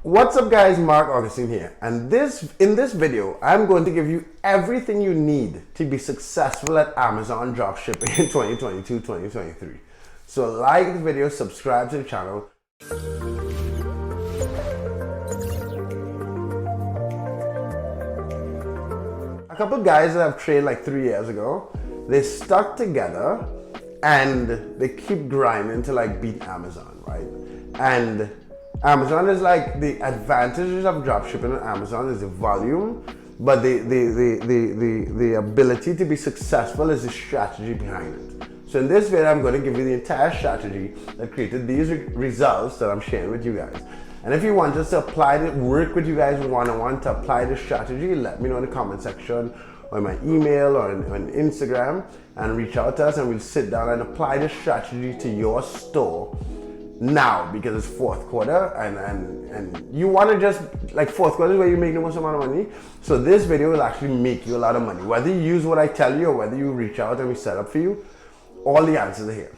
What's up guys, Mark Augustine here, and in this video I'm going to give you everything you need to be successful at Amazon dropshipping in 2022-2023. So like the video, subscribe to the channel. A couple guys that I've trained like 3 years ago, they stuck together and they keep grinding to like beat Amazon, right? And Amazon is like, the advantages of dropshipping on Amazon is the volume, but the ability to be successful is the strategy behind it. So in this video, I'm going to give you the entire strategy that created these results that I'm sharing with you guys. And if you want us to apply it, work with you guys one-on-one to apply this strategy, let me know in the comment section or in my email or on Instagram, and reach out to us and we'll sit down and apply this strategy to your store now, because it's fourth quarter and you want to just, like, fourth quarter is where you make the most amount of money. So this video will actually make you a lot of money. Whether you use what I tell you or whether you reach out and we set up for you, all the answers are here.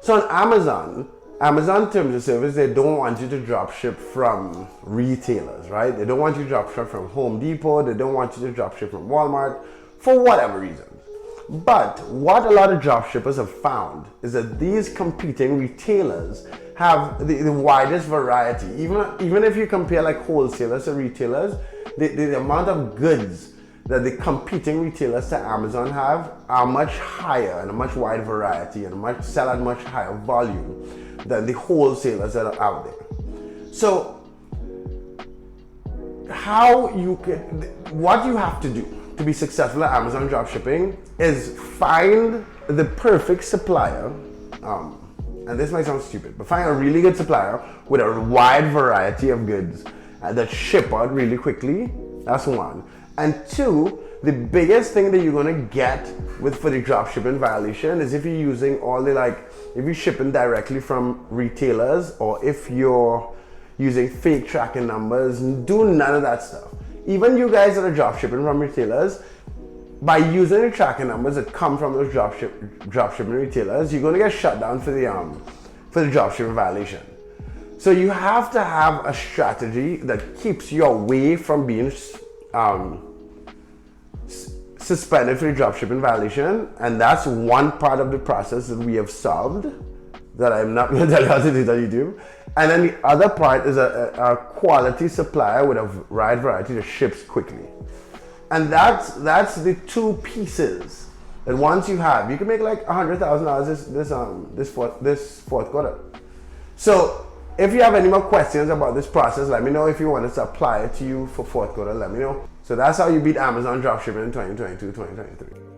So on Amazon terms of service, they don't want you to drop ship from retailers, right? They don't want you to drop ship from Home Depot. They don't want you to drop ship from Walmart for whatever reason. But what a lot of dropshippers have found is that these competing retailers have the widest variety. Even if you compare like wholesalers to retailers, the amount of goods that the competing retailers to Amazon have are much higher and a much wide variety and sell at much higher volume than the wholesalers that are out there. So what you have to do to be successful at Amazon dropshipping is find the perfect supplier, and this might sound stupid, but find a really good supplier with a wide variety of goods that ship out really quickly. That's one. And two, the biggest thing that you're gonna get for the dropshipping violation is if you're using if you're shipping directly from retailers, or if you're using fake tracking numbers. Do none of that stuff. Even you guys that are dropshipping from retailers, by using the tracking numbers that come from those dropshipping retailers, you're going to get shut down for the dropshipping violation. So you have to have a strategy that keeps you away from being suspended for the dropshipping violation, and that's one part of the process that we have solved that I'm not going to tell you how to do on YouTube. And then the other part is a quality supplier with a wide variety that ships quickly. And that's the two pieces that once you have, you can make like $100,000 this fourth quarter. So if you have any more questions about this process, let me know. If you want us to apply it to you for fourth quarter, let me know. So that's how you beat Amazon dropshipping in 2022-2023.